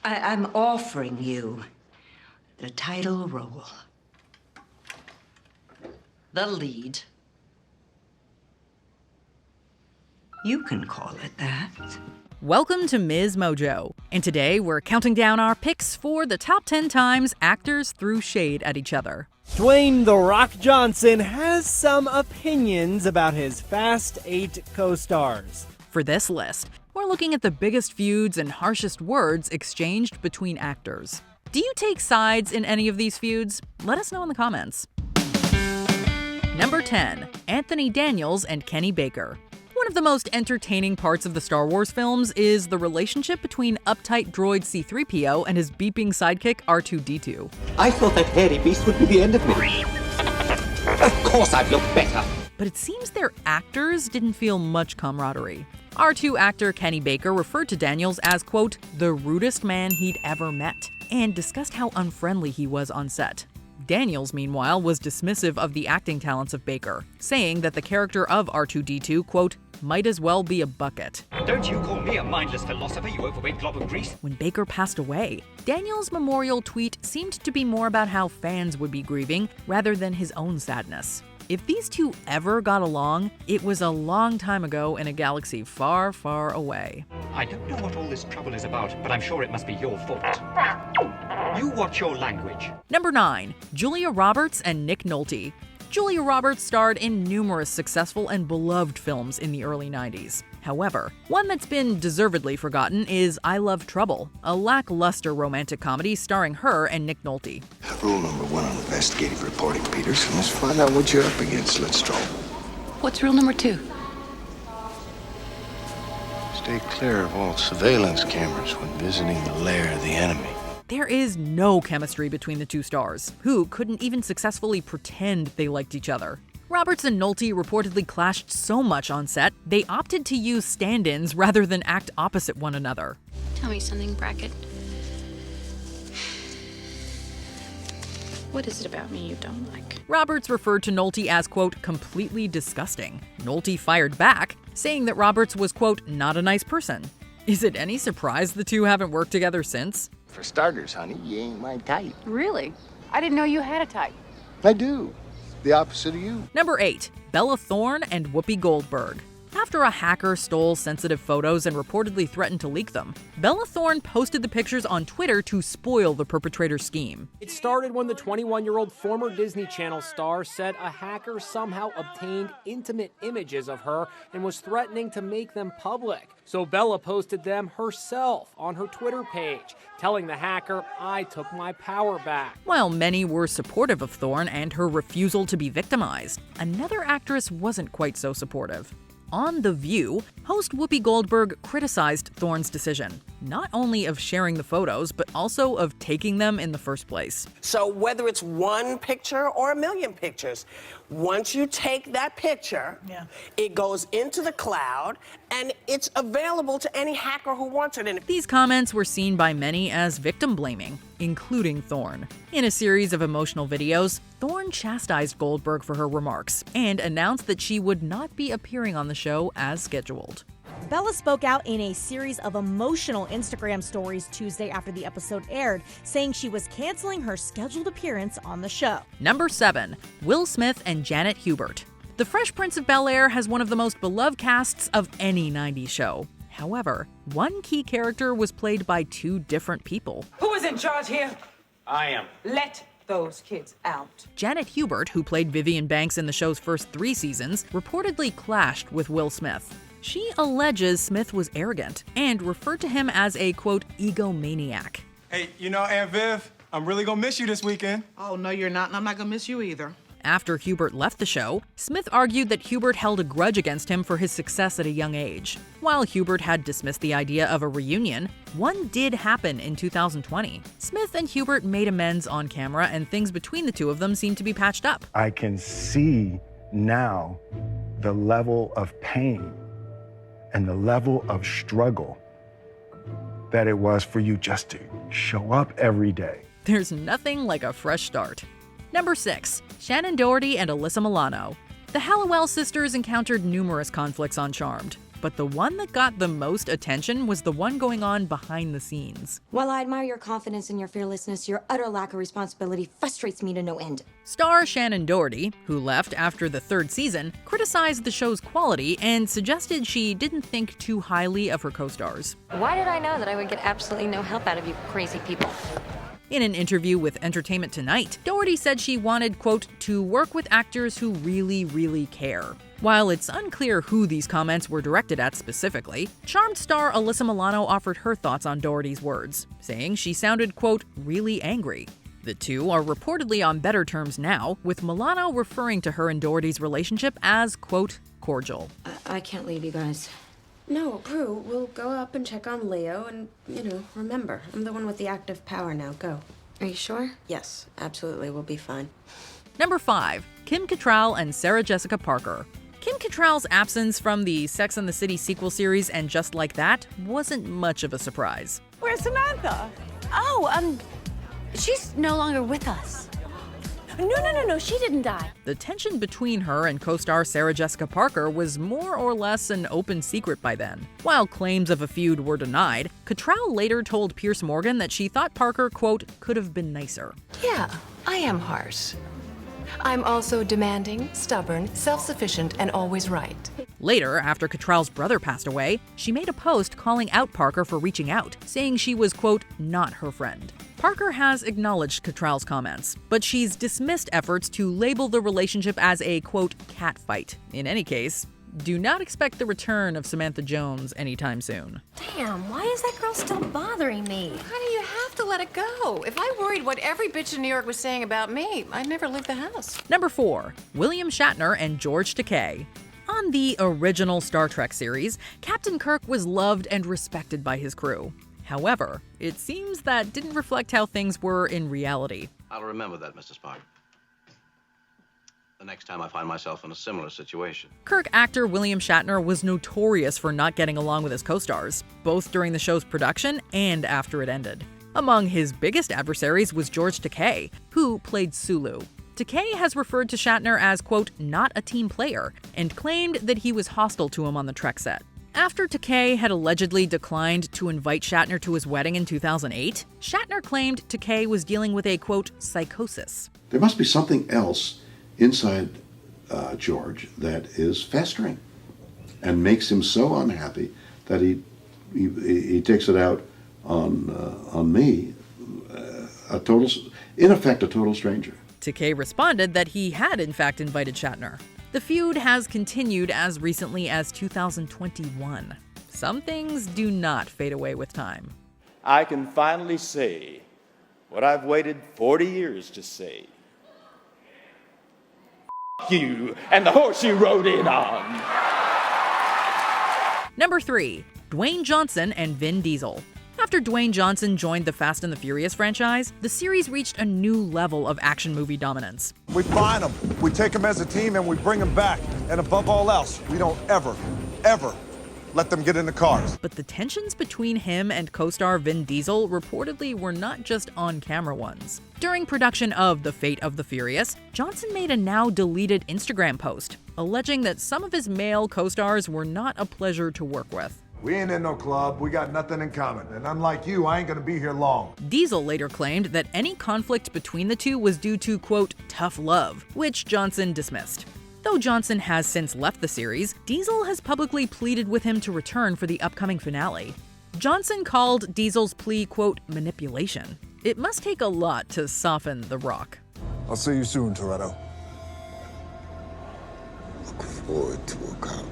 I'm offering you the title role. The lead. You can call it that. Welcome to MsMojo, and today we're counting down our picks for the top 10 times actors threw shade at each other. Dwayne "The Rock" Johnson has some opinions about his Fast 8 co-stars. For this list, we're looking at the biggest feuds and harshest words exchanged between actors. Do you take sides in any of these feuds? Let us know in the comments. Number 10. Anthony Daniels and Kenny Baker. One of the most entertaining parts of the Star Wars films is the relationship between uptight droid C-3PO and his beeping sidekick R2-D2. I thought that hairy beast would be the end of me. Of course I'd look better. But it seems their actors didn't feel much camaraderie. R2 actor Kenny Baker referred to Daniels as, quote, the rudest man he'd ever met, and discussed how unfriendly he was on set. Daniels, meanwhile, was dismissive of the acting talents of Baker, saying that the character of R2-D2, quote, might as well be a bucket. Don't you call me a mindless philosopher, you overweight glob of grease. When Baker passed away, Daniels' memorial tweet seemed to be more about how fans would be grieving rather than his own sadness. If these two ever got along, it was a long time ago in a galaxy far, far away. I don't know what all this trouble is about, but I'm sure it must be your fault. You watch your language. Number 9. Julia Roberts and Nick Nolte. Julia Roberts starred in numerous successful and beloved films in the early 90s. However, one that's been deservedly forgotten is I Love Trouble, a lackluster romantic comedy starring her and Nick Nolte. Rule number 1 on investigative reporting, Peterson, is find out what you're up against. Let's stroll. What's rule number 2? Stay clear of all surveillance cameras when visiting the lair of the enemy. There is no chemistry between the two stars, who couldn't even successfully pretend they liked each other. Roberts and Nolte reportedly clashed so much on set, they opted to use stand-ins rather than act opposite one another. Tell me something, Brackett. What is it about me you don't like? Roberts referred to Nolte as, quote, completely disgusting. Nolte fired back, saying that Roberts was, quote, not a nice person. Is it any surprise the two haven't worked together since? For starters, honey, you ain't my type. Really? I didn't know you had a type. I do. The opposite of you. Number 8. Bella Thorne and Whoopi Goldberg. After a hacker stole sensitive photos and reportedly threatened to leak them, Bella Thorne posted the pictures on Twitter to spoil the perpetrator's scheme. It started when the 21-year-old former Disney Channel star said a hacker somehow obtained intimate images of her and was threatening to make them public. So Bella posted them herself on her Twitter page, telling the hacker, I took my power back. While many were supportive of Thorne and her refusal to be victimized, another actress wasn't quite so supportive. On The View, host Whoopi Goldberg criticized Thorne's decision, not only of sharing the photos, but also of taking them in the first place. So whether it's one picture or a million pictures, once you take that picture, it goes into the cloud and it's available to any hacker who wants it. And these comments were seen by many as victim blaming, including Thorne. In a series of emotional videos, Thorne chastised Goldberg for her remarks and announced that she would not be appearing on the show as scheduled. Bella spoke out in a series of emotional Instagram stories Tuesday after the episode aired, saying she was canceling her scheduled appearance on the show. Number 7. Will Smith and Janet Hubert. The Fresh Prince of Bel-Air has one of the most beloved casts of any 90s show. However, one key character was played by two different people. Who is in charge here? I am. Let those kids out. Janet Hubert, who played Vivian Banks in the show's first 3 seasons, reportedly clashed with Will Smith. She alleges Smith was arrogant and referred to him as a, quote, egomaniac. Hey, you know, Aunt Viv, I'm really gonna miss you this weekend. Oh, no, you're not, and I'm not gonna miss you either. After Hubert left the show, Smith argued that Hubert held a grudge against him for his success at a young age. While Hubert had dismissed the idea of a reunion, one did happen in 2020. Smith and Hubert made amends on camera, and things between the two of them seemed to be patched up. I can see now the level of pain and the level of struggle that it was for you just to show up every day. There's nothing like a fresh start. Number 6. Shannon Doherty and Alyssa Milano. The Hallowell sisters encountered numerous conflicts on Charmed, but the one that got the most attention was the one going on behind the scenes. While I admire your confidence and your fearlessness, your utter lack of responsibility frustrates me to no end. Star Shannon Doherty, who left after the 3rd season, criticized the show's quality and suggested she didn't think too highly of her co-stars. Why did I know that I would get absolutely no help out of you crazy people? In an interview with Entertainment Tonight, Doherty said she wanted, quote, to work with actors who really care. While it's unclear who these comments were directed at specifically, Charmed star Alyssa Milano offered her thoughts on Doherty's words, saying she sounded, quote, really angry. The two are reportedly on better terms now, with Milano referring to her and Doherty's relationship as, quote, cordial. I can't leave you guys. No, Prue, we'll go up and check on Leo and, remember, I'm the one with the active power now. Go. Are you sure? Yes, absolutely. We'll be fine. Number 5. Kim Cattrall and Sarah Jessica Parker. Kim Cattrall's absence from the Sex and the City sequel series and Just Like That wasn't much of a surprise. Where's Samantha? Oh, she's no longer with us. No, she didn't die. The tension between her and co-star Sarah Jessica Parker was more or less an open secret by then. While claims of a feud were denied, Cattrall later told Piers Morgan that she thought Parker, quote, could have been nicer. Yeah, I am harsh. I'm also demanding, stubborn, self-sufficient, and always right. Later, after Cattrall's brother passed away, she made a post calling out Parker for reaching out, saying she was, quote, not her friend. Parker has acknowledged Cattrall's comments, but she's dismissed efforts to label the relationship as a, quote, catfight. In any case, do not expect the return of Samantha Jones anytime soon. Damn, why is that girl still bothering me? Honey, you have to let it go. If I worried what every bitch in New York was saying about me, I'd never leave the house. Number 4. William Shatner and George Takei. On the original Star Trek series, Captain Kirk was loved and respected by his crew. However, it seems that didn't reflect how things were in reality. I'll remember that, Mr. Spock. The next time I find myself in a similar situation. Kirk actor William Shatner was notorious for not getting along with his co-stars, both during the show's production and after it ended. Among his biggest adversaries was George Takei, who played Sulu. Takei has referred to Shatner as, quote, not a team player, and claimed that he was hostile to him on the Trek set. After Takei had allegedly declined to invite Shatner to his wedding in 2008, Shatner claimed Takei was dealing with a, quote, psychosis. There must be something else inside George that is festering and makes him so unhappy that he takes it out on me, in effect, a total stranger. Takei responded that he had in fact invited Shatner. The feud has continued as recently as 2021. Some things do not fade away with time. I can finally say what I've waited 40 years to say. F you and the horse you rode in on. Number 3. Dwayne Johnson and Vin Diesel. After Dwayne Johnson joined the Fast and the Furious franchise, the series reached a new level of action movie dominance. We find them, we take them as a team, and we bring them back. And above all else, we don't ever let them get in the cars. But the tensions between him and co-star Vin Diesel reportedly were not just on-camera ones. During production of The Fate of the Furious, Johnson made a now-deleted Instagram post, alleging that some of his male co-stars were not a pleasure to work with. We ain't in no club, we got nothing in common, and unlike you, I ain't gonna be here long. Diesel later claimed that any conflict between the two was due to, quote, tough love, which Johnson dismissed. Though Johnson has since left the series, Diesel has publicly pleaded with him to return for the upcoming finale. Johnson called Diesel's plea, quote, manipulation. It must take a lot to soften The Rock. I'll see you soon, Toretto. Looking forward to a cop.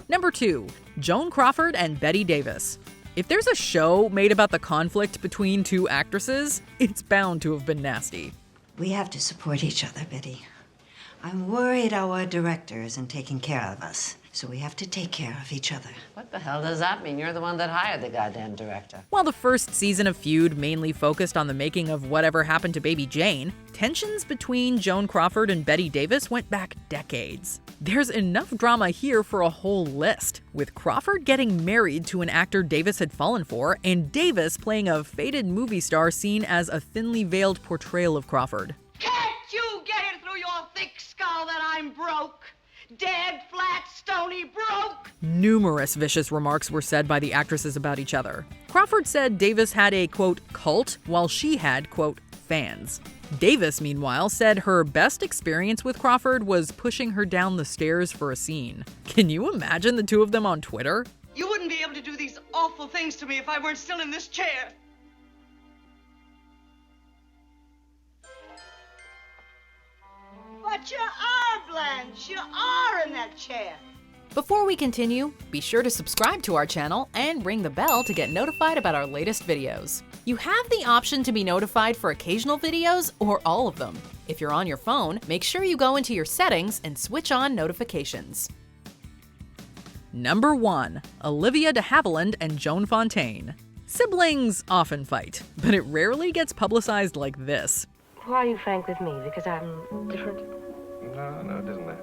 Number 2. Joan Crawford and Bette Davis. If there's a show made about the conflict between two actresses, it's bound to have been nasty. We have to support each other, Bette. I'm worried our director isn't taking care of us, so we have to take care of each other. What the hell does that mean? You're the one that hired the goddamn director. While the first season of Feud mainly focused on the making of whatever happened to Baby Jane, tensions between Joan Crawford and Bette Davis went back decades. There's enough drama here for a whole list, with Crawford getting married to an actor Davis had fallen for, and Davis playing a faded movie star seen as a thinly veiled portrayal of Crawford. Can't you get it through your thick skull that I'm broke? dead, flat, stony, broke. Numerous vicious remarks were said by the actresses about each other. Crawford said Davis had a, quote, cult, while she had, quote, fans. Davis, meanwhile, said her best experience with Crawford was pushing her down the stairs for a scene. Can you imagine the two of them on Twitter? You wouldn't be able to do these awful things to me if I weren't still in this chair. But you are, Blanche. You are in that chair. Before we continue, be sure to subscribe to our channel and ring the bell to get notified about our latest videos. You have the option to be notified for occasional videos or all of them. If you're on your phone, make sure you go into your settings and switch on notifications. Number 1. Olivia de Havilland and Joan Fontaine. Siblings often fight, but it rarely gets publicized like this. Why are you frank with me? Because I'm different? No, it isn't that.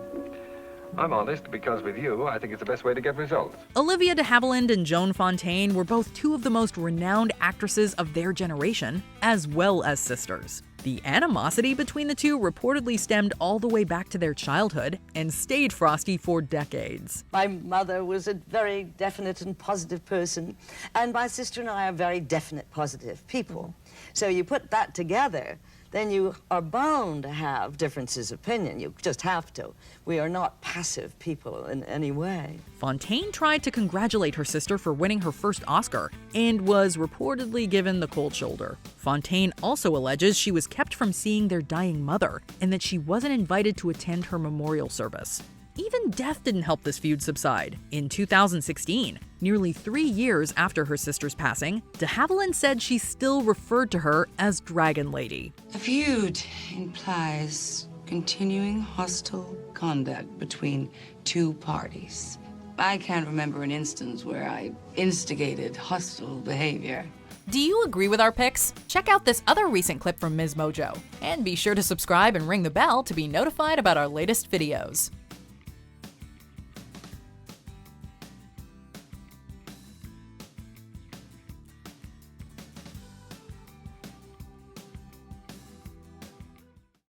I'm honest because with you, I think it's the best way to get results. Olivia de Havilland and Joan Fontaine were both two of the most renowned actresses of their generation, as well as sisters. The animosity between the two reportedly stemmed all the way back to their childhood and stayed frosty for decades. My mother was a very definite and positive person, and my sister and I are very definite, positive people. So you put that together, then you are bound to have differences of opinion. You just have to. We are not passive people in any way. Fontaine tried to congratulate her sister for winning her first Oscar and was reportedly given the cold shoulder. Fontaine also alleges she was kept from seeing their dying mother and that she wasn't invited to attend her memorial service. Even death didn't help this feud subside. In 2016, nearly 3 years after her sister's passing, de Havilland said she still referred to her as Dragon Lady. A feud implies continuing hostile conduct between two parties. I can't remember an instance where I instigated hostile behavior. Do you agree with our picks? Check out this other recent clip from MsMojo. And be sure to subscribe and ring the bell to be notified about our latest videos.